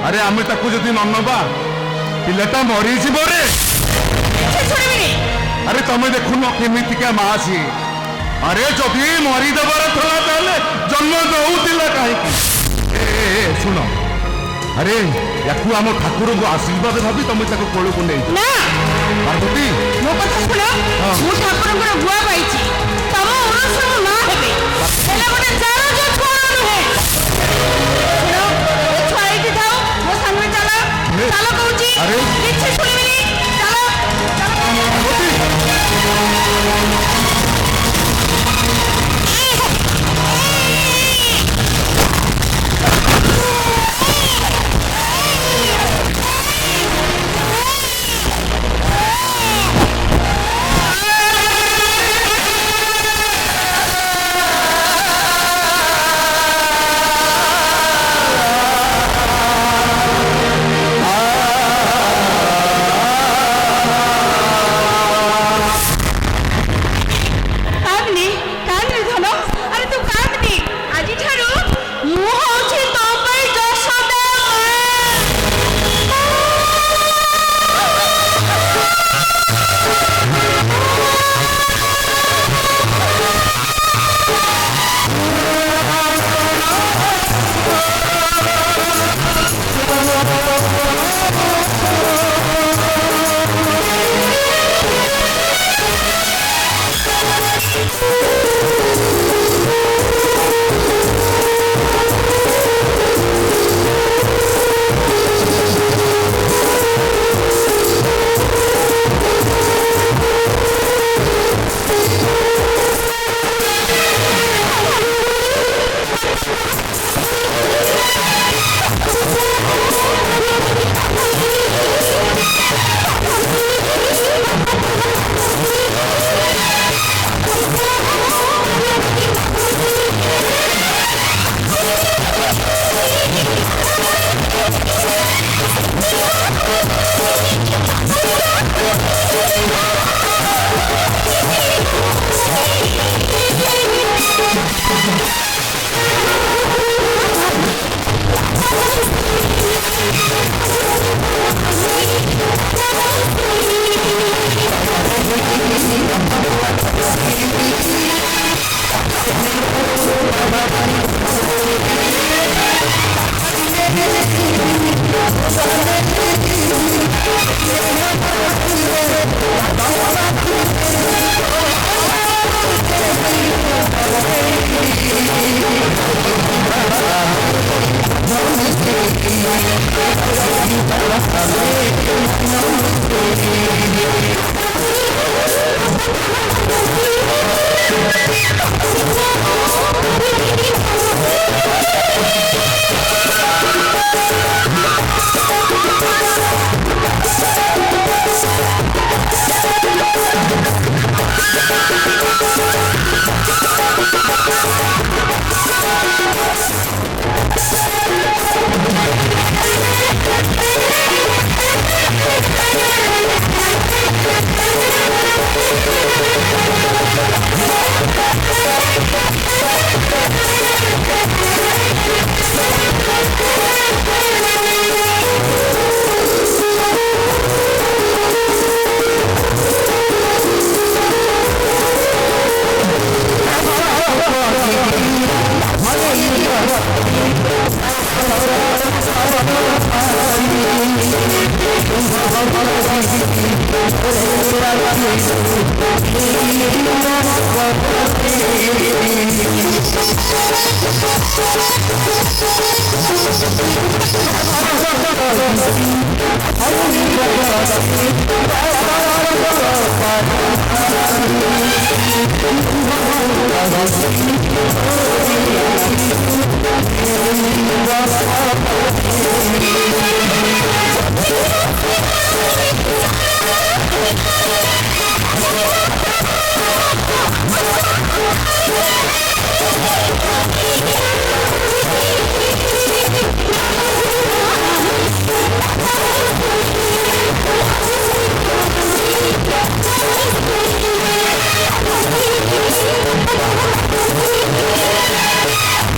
अरे आम जदि न नवा पिलाटा मरीजी रे। अरे तुम देखुन केमितिका माँ सी। अरे जदि मरीदेवर था जन्म दौला कहीं शुण। अरे या आम ठाकुर को आशीर्वाद भावी तुम कोल को नहीं पार्वती मो कथा सुन मु ठाकुर गुआ पाई तम अनुसर ना हेबे एला गोटे जारा जो छोरा नुहे सुनो ए छाई के जाओ मो संगे चला चलो कहूची अरे किछि सुनिबिनी चलो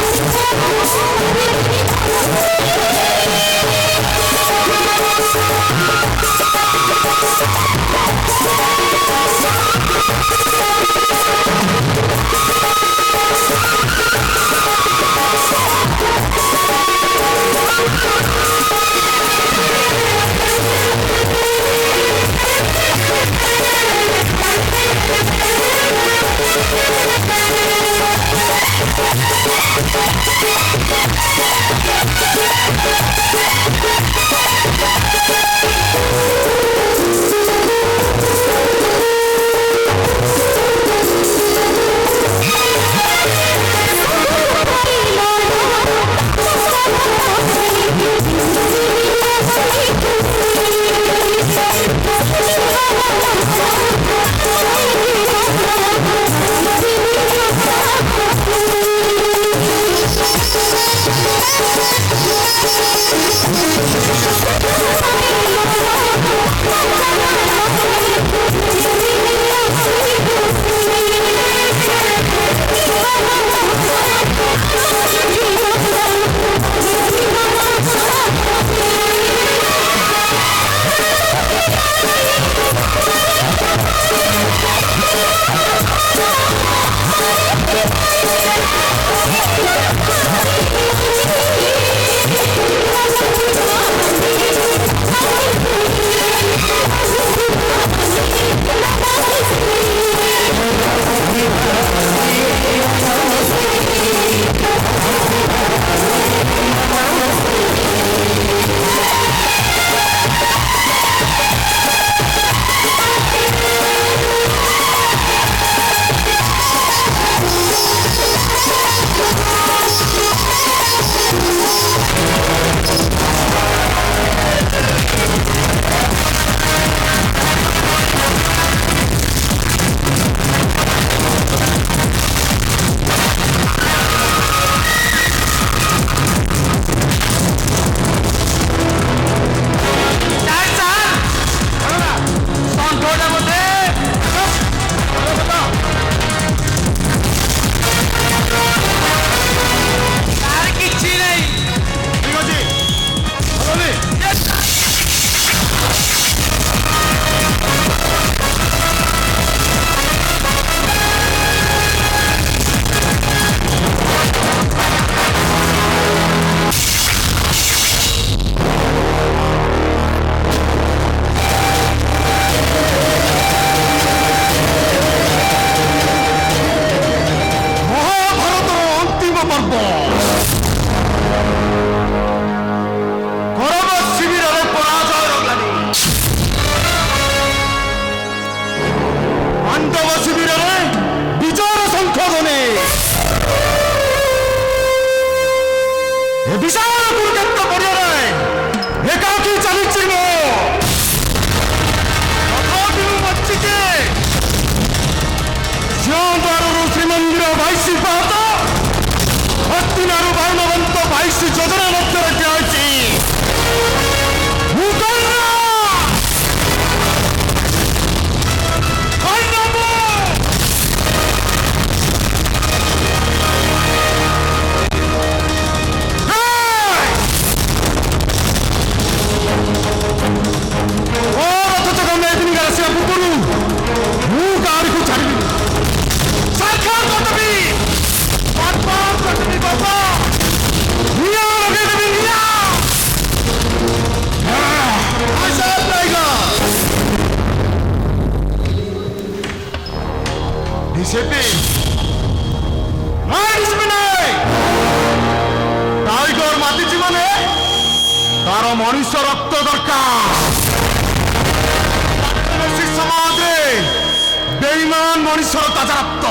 Thank you. ଏ ବିଶାଳ କୁରୁକ୍ଷେତ୍ର ପଡ଼ିଆରେ ଏକାକୀ ଚାଲିଛି ମୁଁ ତଥାପି ମୁଁ ବଞ୍ଚିଛି ସିଂହଦ୍ୱାରରୁ ଶ୍ରୀମନ୍ଦିର 22 ପାହାଚ ହସ୍ତିନାରୁ 22 ଯୋଜନା ମଧ୍ୟରେ ଠିଆ ହୋଇଛି ମୁଁ କର୍ଣ୍ଣ टाइगर माति जीवने तार मनुष्य रक्त दरकार समाज बेईमान मनुष्य ताजा रक्त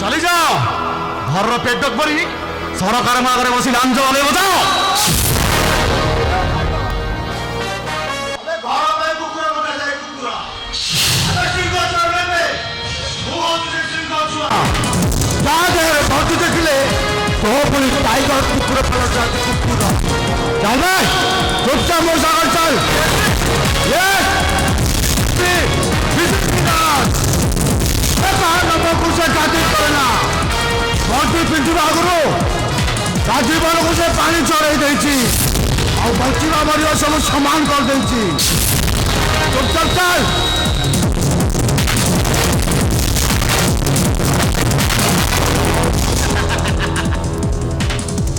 चली जाओ घर पेट परी सरकार आगे बस लांज हले बजाओ भर्ती देखिले तो पुणी टाइगर कुकुर पाल कुकुर चल भाई चुपचाप मोर सागर चल से गादी करना भर्ती पिंधुआ आगु राजीवन को से पानी चढ़ाई देती बचिवा मरिया सब समान कर देती चुपचाप चल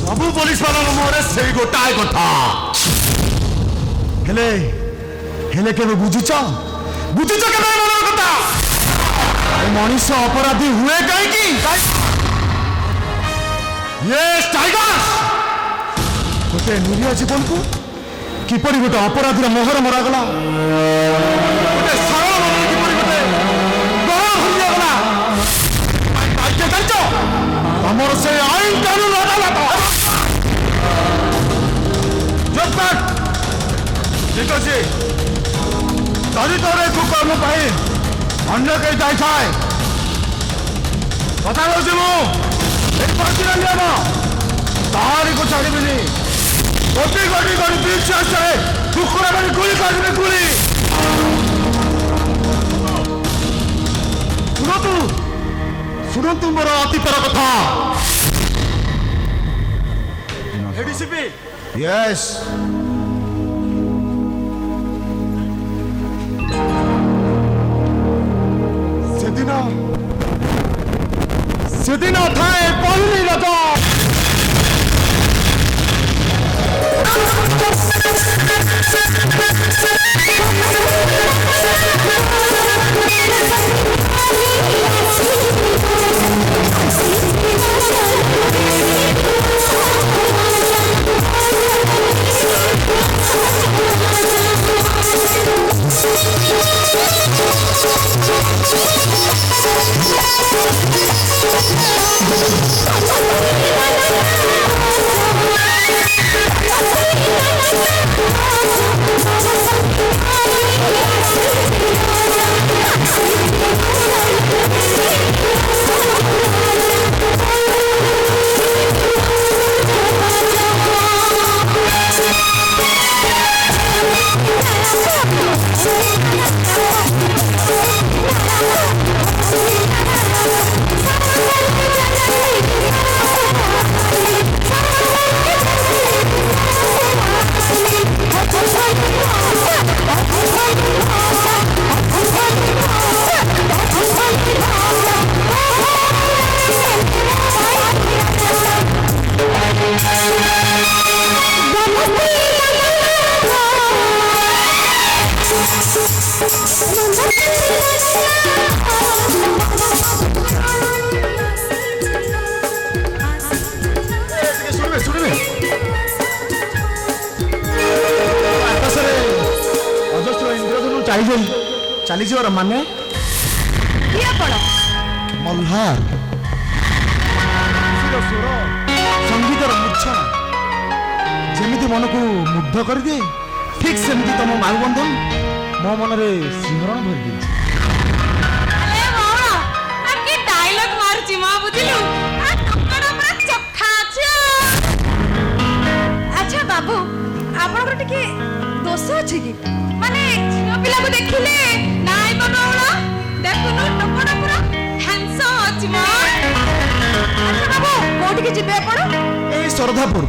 सबू पुलिस वालों मुहर से गोटाए कथा हेले हेले केबे बुझिच बुझिच केबे मन कथा ए मनुष्य अपराधी हुए कहीं की यस टाइगर्स गोटे निरीह जीवन को किपरि गोटे अपराधी मोहर मरा गला गोटे सरल मन किपरि गोटे गहन भरिया गला पाइके जाइछ हमर से आईन कानून अदालत ठीक अच्छे दलित कर्म अन्य कहीं जाए थाए कथा नियम तारी को छाड़ी गोटी गोटी गोटी बीच आसे कुकुर मैंने गुली कर गुली शुणु शुणु मोर अतीतर कथा एडीसीपी यस सेदिन थाए पहली रज चली जीवर माने मल्हार ମନକୁ ମୁଗ୍ଧ କରିଦିଏ ଠିକ୍ ସେମିତି ତମ ମାଉବନ୍ଧନ ମୋ ମନରେ ଶିହରଣ ଭରି ଦେଇଛି। ଆରେ ବାବା ଆ କି ଡାଇଲଗ ମାରୁଛି ମା ବୁଝିଲୁ ଆ ଟୋକାଟା ପୁରା ଚଖା ଅଛି ଆଚ୍ଛା ବାବୁ ଆପଣଙ୍କର ଟିକେ ଦୋଷ ଅଛି କି ମାନେ ଝିଅ ପିଲାକୁ ଦେଖିଲେ ନାଇଁ ବନଉଳ ଦେଖୁନୁ ଟୋକାଟା ପୁରା ହ୍ୟାଣ୍ଡସମ୍ ଅଛି ମା ଆଚ୍ଛା ବାବୁ କୋଉଠିକି ଯିବେ ଆପଣ ଏଇ ଶ୍ରଦ୍ଧାପୁର।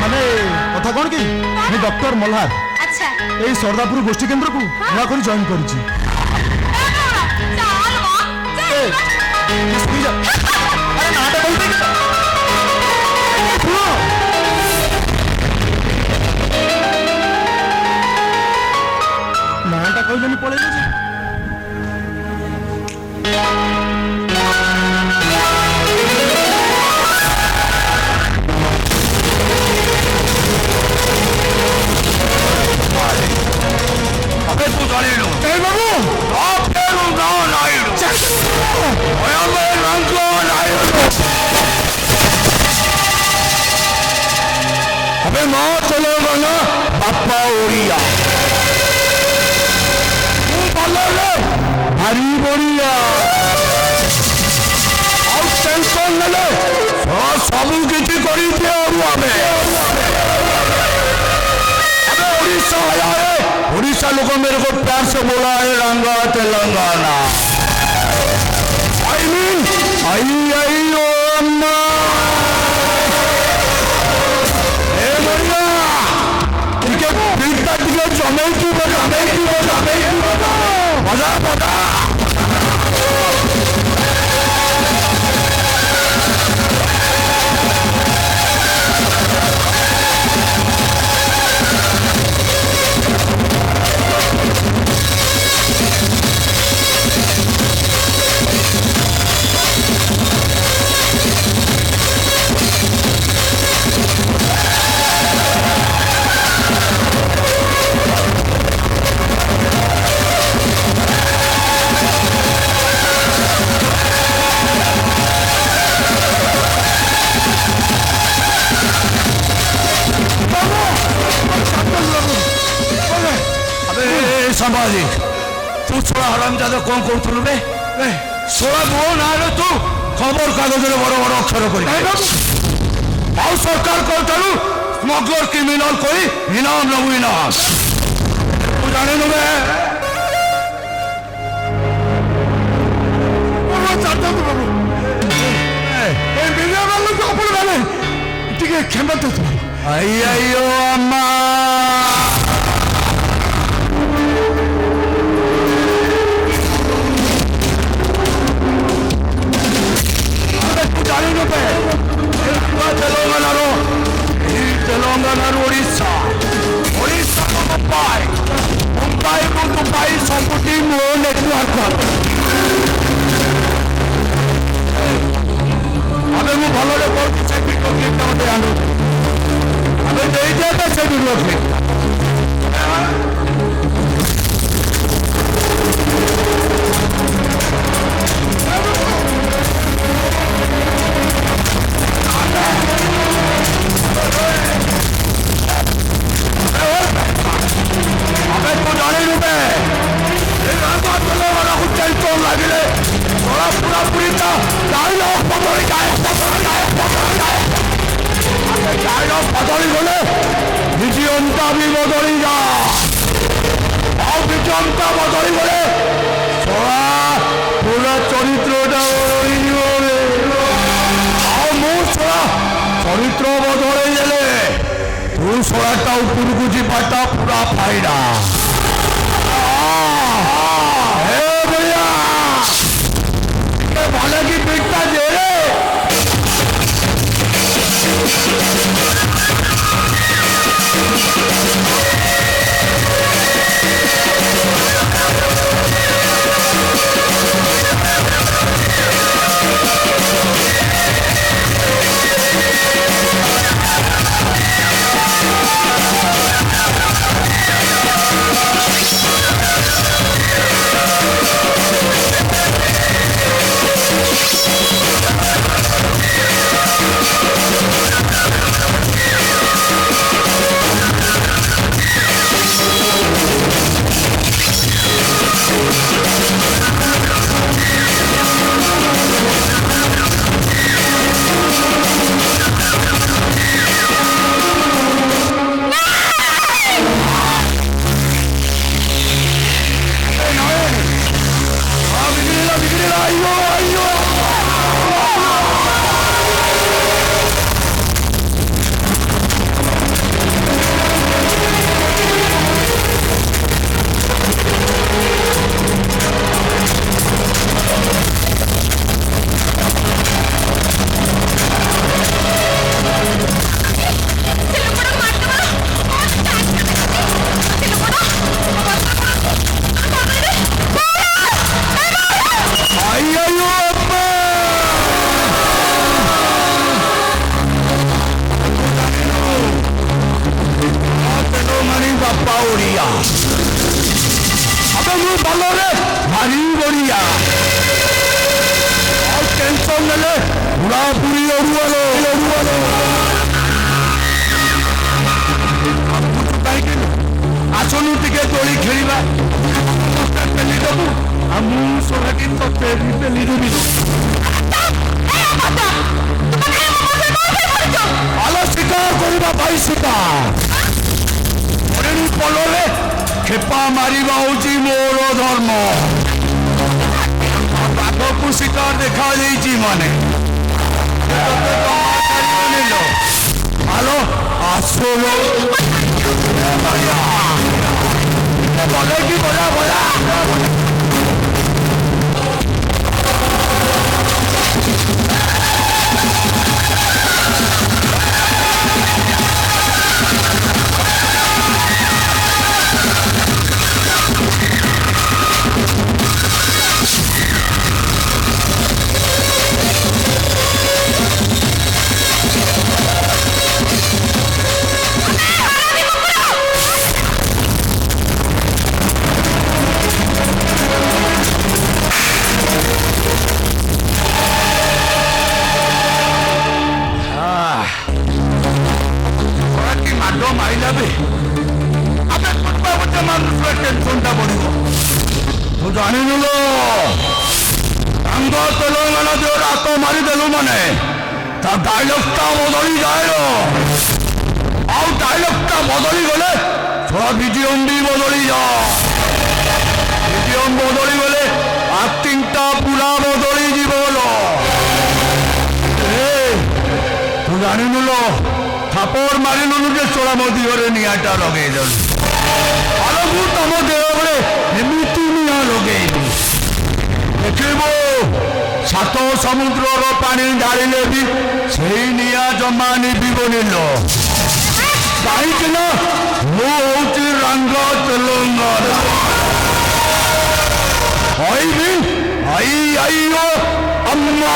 ମାନେ କଥା କଣ କି ମୁଁ ଡକ୍ଟର ମଲ୍ହାର আচ্ছা এই শ্রদ্ধাপুর গোষ্ঠী কেন্দ্রକୁ ନୂଆ କରି ଜଏନ୍ କରିଛି। ନାଁଟା କହିଲେନି ପଳେଇଲେ ଯେ अबे तू जानिलु ए बाबू आप फेरू ना नाइडू ओए अबे रंगो नाइडू अबे मां चलेगा ना बापा ओरिया तू बोले हरी बोरिया और टेंशन न ले सब किछि करी दे और अबे उड़ीसा आया है उड़ीसा लोग मेरे को प्यार से बोला है रंगा तेलंगाना आई मीन आई आई ओ अम्मा ए मरिया ठीक है बिल्टा ठीक है जमेकी मजा मजा संभाली तू छोड़ा हराम ज्यादा कौन कौन बे छोड़ा मो ना तू खबर कागज बड़ बड़ अक्षर कर सरकार कहू स्मगलर क्रिमिनाल कोई इनाम नबू इनाम तू जाने नुबे क्षमा दे अय्यो अम्मा तेलंगाना ओडिशा ओडिशा मुंबई मुंबई को दुबई सबुटी मो नेटवर्क अबे मु भलरे करछि से वीडियो क्लिप मते आनु अबे देई दे से वीडियो क्लिप बदली गले विजयंता भी बदली जा और विजयंता बदली गले पूरा चरित्रटा चरित्र बदल गले तू सड़ाटा उपरकू जीवाटा पूरा फायदा भैया भले की पिटता जे ପଲରେ ଭାରି ବଢିଆ ଆଉ ଟେନସନ ନେଲେ ପୁରାପୁରି ଅରୁଆଲ କାହିଁକି ଆସନୁ ଟିକେ ଦୋଳି ଖେଳିବା ପେଲି ଦେବୁ ଆଉ ମୁଁ ସୋରାକି ତତେ ପେଲି ଦେବି ଆଲୋ ଶିକାର କରିବା ପାଇଁ ଶିକାର ହରିଣୀ ପଲରେ ଖେପା ମାରିବା ହଉଛି ମୋର ଧର୍ମ ବାଘକୁ ଶିକାର ଦେଖାଯାଇଛି ମାନେ ଆଲୋ ଆସୋ বলে কি বলা বলা ଜାଣିଲୁ ତାଙ୍କ ତେଲେଙ୍ଗାନା ଦେହରେ ହାତ ମାରିଦେଲୁ ମାନେ ତା ଡାଇଲଗଟା ବଦଳି ଯାଏ ଆଉ ଡାଇଲଗଟା ବଦଳି ଗଲେ ଛଡ଼ା ବିଜିଏମ୍ ବି ବଦଳି ଯାଅ ବିଜିଏମ୍ ବଦଳି ଗଲେ ଆକ୍ଟିଂଟା ପୁରା ବଦଳି ଯିବ ତୁ ଜାଣିନୁ ଥାପର ମାରିଲୁନୁ ଯେ ଛଡ଼ା ମୋ ଦିହରେ ନିଆଁଟା ଲଗେଇଦେଲୁ ଆଲୋ ମୁଁ ତମ ଦେହରେ ଏମିତି ନିଆଁ ଲଗେଇବି ଦେଖିବୁ ସାତ ସମୁଦ୍ରର ପାଣି ଢାଳିଲେ ବି ସେଇ ନିଆଁ ଜମା ନିଭିବନି କାହିଁକି ନା ମୁଁ ହଉଛି ରଙ୍ଗ ତେଲେଙ୍ଗାନା କହିବି ଆଇ ଆଇଓ ଅମ୍ମା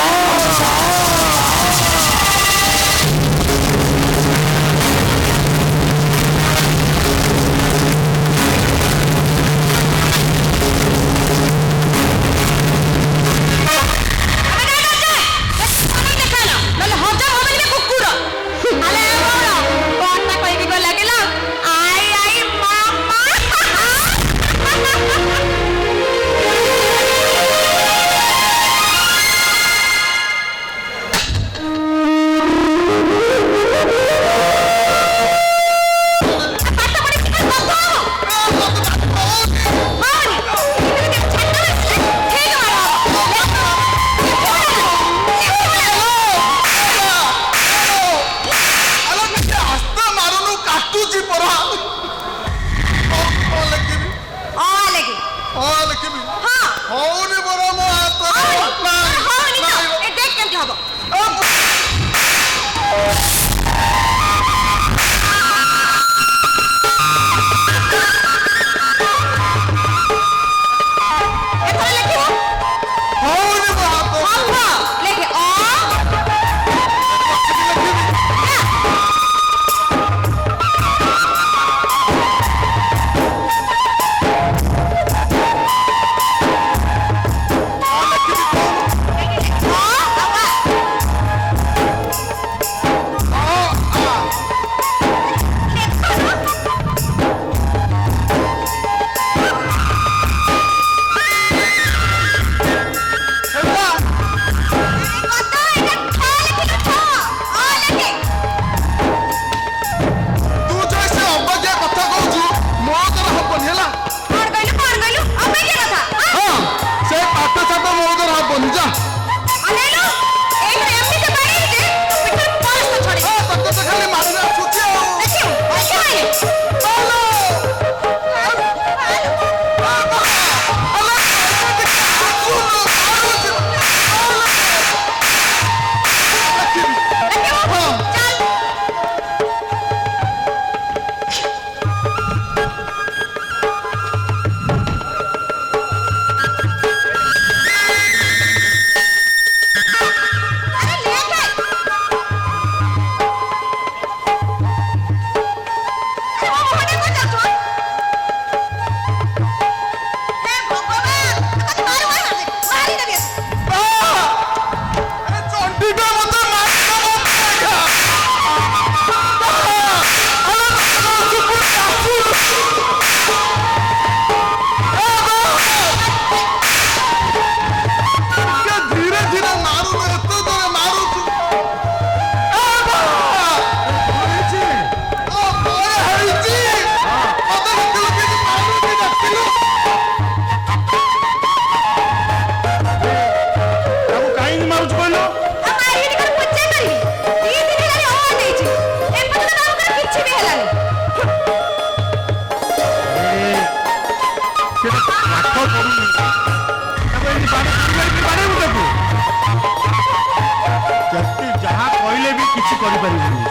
କରିପାରିବୁନି।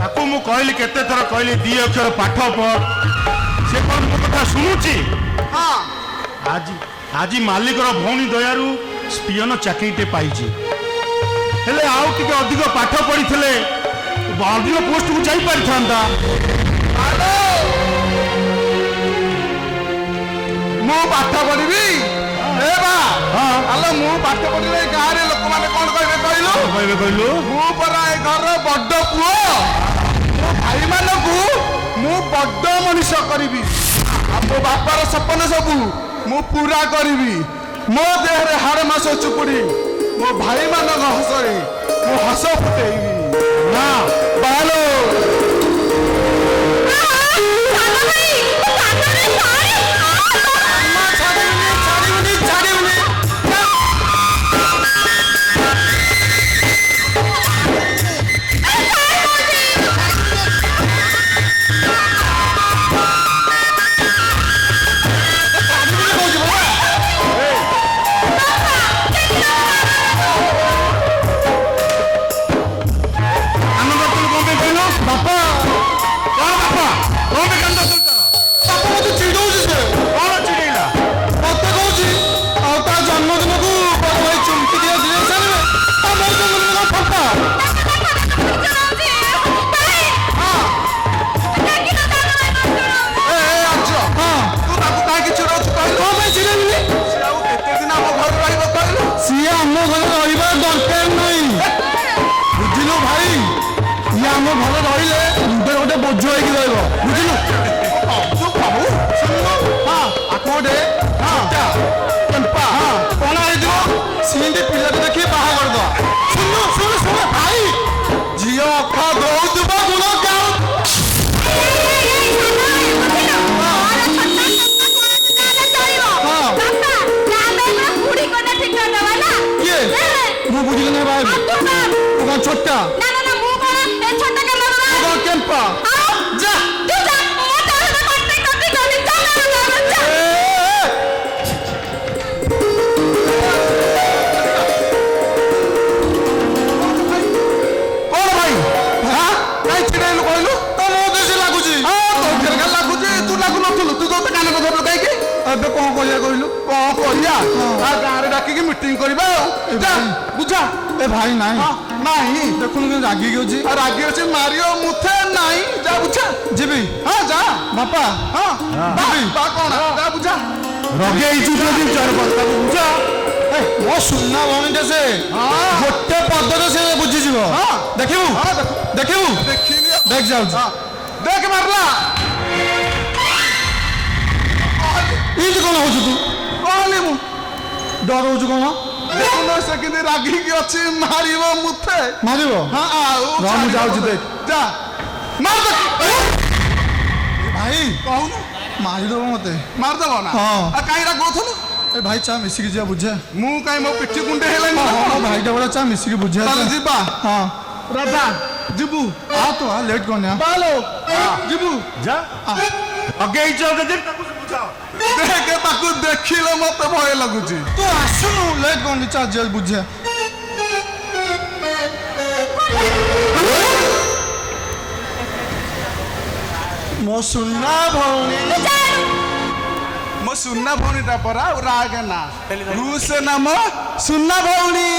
ତାକୁ ମୁଁ କହିଲି କେତେ ଥର କହିଲି 2 ଅକ୍ଷର ପାଠ ପଢ, ସେ କଣ ମୋ କଥା ଶୁଣୁଛି? ହଁ ଆଜି ମାଲିକର ଭଉଣୀ ଦୟାରୁ ପିଅନ ଚାକିରିଟେ ପାଇଛି। ହେଲେ ଆଉ ଟିକେ ଅଧିକ ପାଠ ପଢିଥିଲେ ଅଧିକ ପୋଷ୍ଟକୁ ଯାଇପାରିଥାନ୍ତା। ମୁଁ ପାଠ ପଢିବି ଏ ବା ଆଲୋ, ମୁଁ ପାଠ ପଢିଲେ ଗାଁରେ ଲୋକମାନେ କଣ କହିବେ କହିଲୁ? କହିଲୁ ମୁଁ ପରା ଏ ଘରର ବଡ ପୁଅ। ମୋ ଭାଇମାନଙ୍କୁ ମୁଁ ବଡ ମଣିଷ କରିବି। ଆଉ ମୋ ବାପାର ସପନ ସବୁ ମୁଁ ପୁରା କରିବି। ମୋ ଦେହରେ ହାଡ଼ ମାସ ଚୁପୁଡ଼ି ମୋ ଭାଇମାନଙ୍କ ହସରେ ମୁଁ ହସ ଫୁଟେଇବି। ନା ବାଲୋ ବୋଝ ହେଇକି ରହିବ, ବୁଝିଲୁ? କଣ ହେଇଯିବ ସିନ୍ତି ପିଲାକୁ ଦେଖି ବାହା କରିଦବା। ଶୁଣୁ ଭାଇ, ଝିଅ ଅଖ ଦଉଥିବ ଗୁଣ ଗାଉ। କିଏ ମୁଁ ବୁଝିଲି ନା ଭାଇ, ତୁ କଣ ଛୋଟା କେମ୍ପା ଯା ଏବେ କଣ କରିବା କହିଲୁ? କଣ କରିବା? ଗାଁରେ ଡାକିକି ମିଟିଂ କରିବା ଆଉ। ବୁଝା ଏ ଭାଇ ନାହିଁ ନାହିଁ, ଦେଖୁନୁ କେମିତି ରାଗିକି ଅଛି। ରାଗି ଅଛି ମାରିବ ମୁଥେ ନାହିଁ। ଯା ବୁଝା। ଯିବି। ହଁ ଯା ବାପା। ହଁ ଯିବି। ବା କଣ ଯା ବୁଝା। ରଗେଇଛୁ ଯଦି ତାକୁ ବୁଝା। ମୋ ସୁନା ଭଉଣୀଟା ସେ ଗୋଟେ ପଦରେ ସେ ବୁଝିଯିବ। ଦେଖିବୁ ଦେଖିବୁ ଦେଖ ଯାଉଛି। ଦେଖ ମାରିଲା। ଏମିତି କଣ ହଉଛୁ ତୁ? କହିଲି ମୁଁ ଡରଉଛୁ କଣ? ଦେଖୁନ ସେ କେମିତି ରାଗିକି ଅଛି। ମାରିବ ମୁଥେ ମାରିବ। ହଁ ଆଉ ମୁଁ ଯାଉଛି। ଦେଖ ଯା ମାର। ଭାଇ କହୁନୁ ମାରିଦବ ମତେ। ମାରିଦବ ନା? ହଁ। କାହିଁ ରାଗୁଥିଲୁ? ଏ ଭାଇ ଚା ମିଶିକି ଯିବା ବୁଝା। ମୁଁ କାହିଁ ମୋ ପିଠି କୁଣ୍ଡେ ହେଲାନି। ହଁ ଭାଇଟା ବड़ा ଚା ମିଶିକି ବୁଝା। ଯିବା। ହଁ ରାଧା ଯିବୁ। ଆ ତୁ ଲେଟ୍ କରନି। ବାଲୋ ଯିବୁ। ଯା ରଗେଇଛ ଯଦି ତାକୁ ବୁଝାଅ। ଦେଖେ ତାକୁ ଦେଖିଲେ ମତେ ଭୟ ଲାଗୁଛି। ତୁ ଆସୁନୁ ଲେଟ୍ କରନି ଚା ଯିବା ବୁଝା। ମୋ ସୁନା ଭଉଣୀ, ମୋ ସୁନା ଭଉଣୀଟା ପରା ରାଗ ନା ରୁଷ ନାମ ସୁନା ଭଉଣୀ।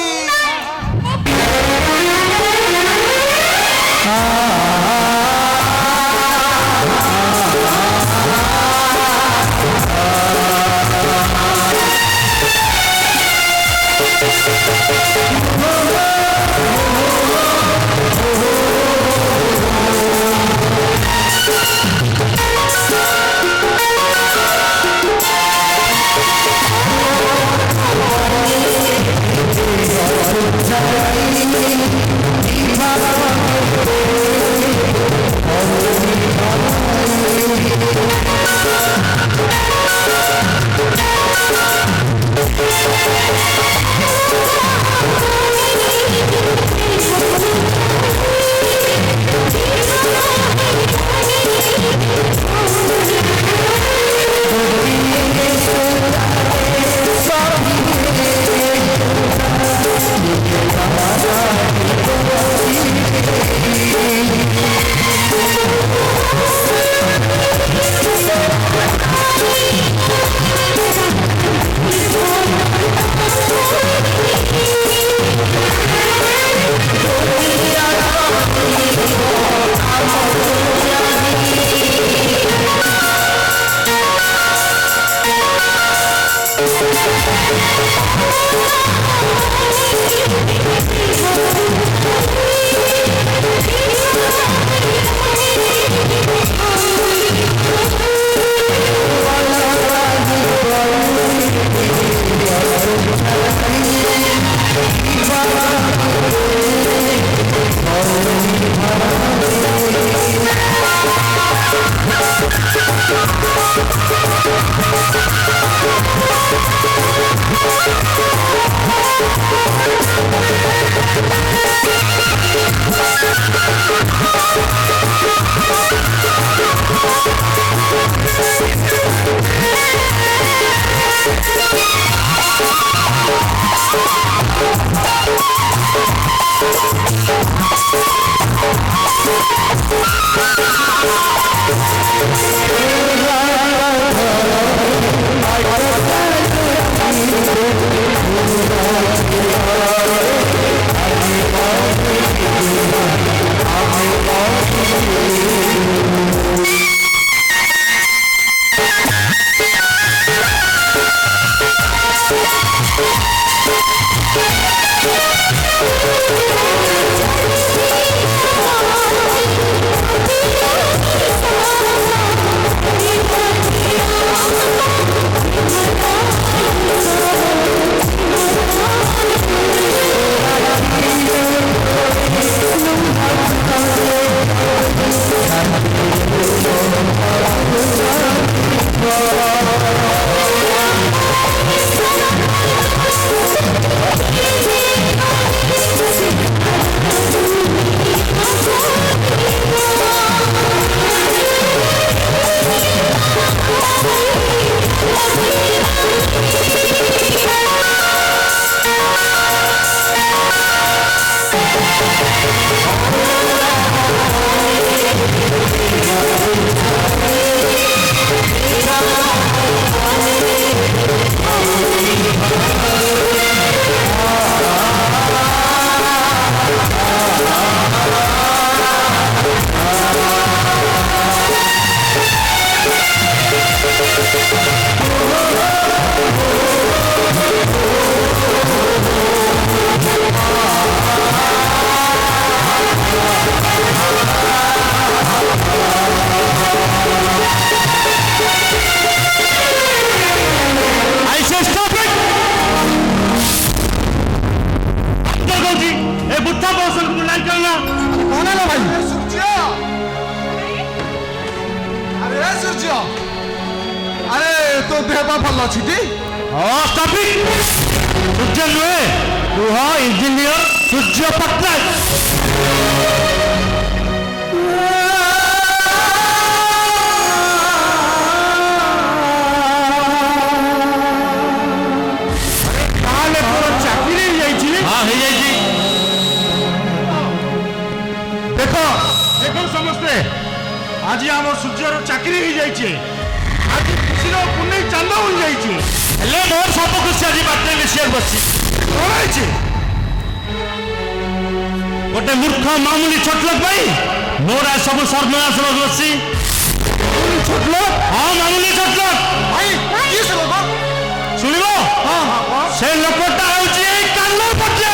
ହେଲା ଭାଇ? ସୂର୍ଯ୍ୟ, ଆରେ ସୂର୍ଯ୍ୟ, ଆରେ ତୋ ଦେହ ପା ଭଲ ଅଛି ଟି? ସୂର୍ଯ୍ୟ ନୁହେଁ, କୁହ ଇଞ୍ଜିନିୟର ସୂର୍ଯ୍ୟ ପଟ୍ଟନାୟକ। ତାହେଲେ ତୋର ଚାକିରି ହେଇଯାଇଛି? ହଁ ହେଇଯାଇଛି। ଦେଖ ଦେଖ ସମସ୍ତେ, ଆଜି ଆମ ସୂର୍ଯ୍ୟର ଚାକିରି ହେଇଯାଇଛି। ଆଜି ଖୁସିର ପୁନେଇ ଚାନ୍ଦ ହୋଇଯାଇଛି। ହେଲେ ମୋର ସବୁ ଖୁସି ଆଜି ବାଟରେ ମିଶିବାକୁ ବସିଛି। କଣ ହେଇଛି? ଗୋଟେ ମୂର୍ଖ ମାମୁଲି ଛୋଟ ଲୋକ ପାଇଁ ମୋର ଆଜି ସବୁ ସର୍ବନାଶ ବସିଛି। ଛୋଟ ଲୋକ? ହଁ ମାମୁଲି ଛୋଟ ଲୋକ। ଭାଇ କିଏ ସେ ଲୋକ? ଶୁଣିବ? ସେ ଲୋକଟା ହେଉଛି ଏଇ କାନ ପଟେ।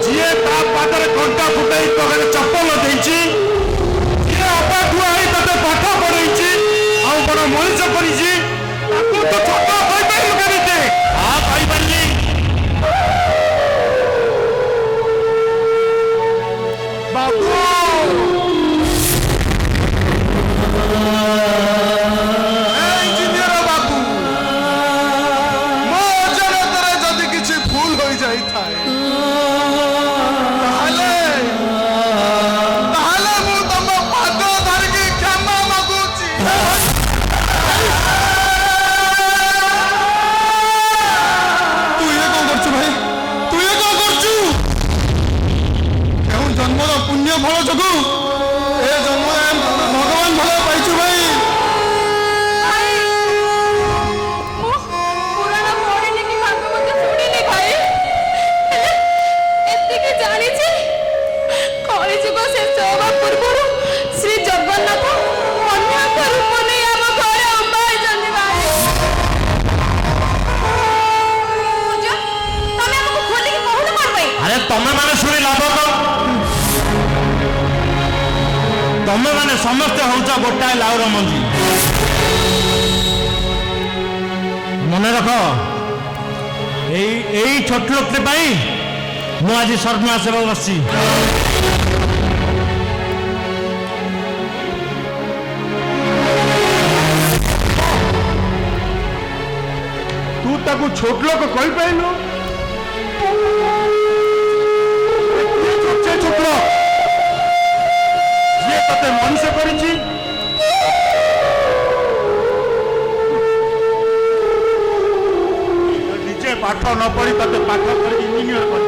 ଯିଏ ତା ପାଦରେ କଣ୍ଟା ଫୁଟାଇ ତୋରେ ଚପଲ ଦେଇଛି, ଯିଏ ଅପାଠୁଆ ହେଇ ତତେ ପାଠ ପଢେଇଛି ଆଉ ବଡ ମଣିଷ କରିଛି, ତାକୁ ତ ଛୋଟ କହିପାରିଲୁ କେମିତି? ହଁ କହିପାରିଲି। ବାବୁ ଇଞ୍ଜିନିୟର ବାବୁ, ମୋ ଅଜାଣତରେ ଯଦି କିଛି ଭୁଲ ହୋଇଯାଇଥାଏ ତାହେଲେ ମୁଁ ତମ ପାଦ ଧରିକି କ୍ଷମା ମାଗୁଛି। ତୁ ଇଏ କଣ କରୁଛୁ ଭାଇ? ତୁ ଇଏ କଣ କରୁଛୁ? କେଉଁ ଜନ୍ମର ପୁଣ୍ୟ ଫଳ ଯୋଗୁଁ ଏ ଜନ୍ମରେ ଭଗବାନ ଭଲ ପାଇଛୁ ଭାଇ। ପୁରାଣ ପଢିନି କି ଭାଗବତ ଶୁଣିନି ଭାଇ, ଏତିକି ଜାଣିଛି କଳିଯୁଗ ଶେଷ ହେବା ପୂର୍ବରୁ ଶ୍ରୀ ଜଗନ୍ନାଥ ଅନ୍ୟ ଏକ ରୂପ ନେଇ ଆମ ଘରେ ଅମ୍ବା ହେଇଛନ୍ତି ଭାଇ। ସୂର୍ଯ୍ୟ, ତମେ ଆମକୁ ଖୋଲିକି କହୁନ କଣ ପାଇଁ? ଆରେ ତମେ ମାନେ ଶୁଣି ଲାଭ କଣ? ତମେ ମାନେ ସମସ୍ତେ ହଉଛ ଗୋଟାଏ ଲାଉର ମଞ୍ଜି। ମନେ ରଖ, ଏଇ ଛୋଟ ଲୋକଟେ ପାଇଁ ମୁଁ ଆଜି ସର୍ବନାଶ ହେବାକୁ ବସିଛି। ତୁ ତାକୁ ଛୋଟ ଲୋକ କହିପାରିଲୁ? ଛୋଟ ଲୋକ ଯିଏ ତତେ ମଣିଷ କରିଛି, ନିଜେ ପାଠ ନ ପଢି ତତେ ପାଠ କରିକି ଇଞ୍ଜିନିୟର କରିଛି।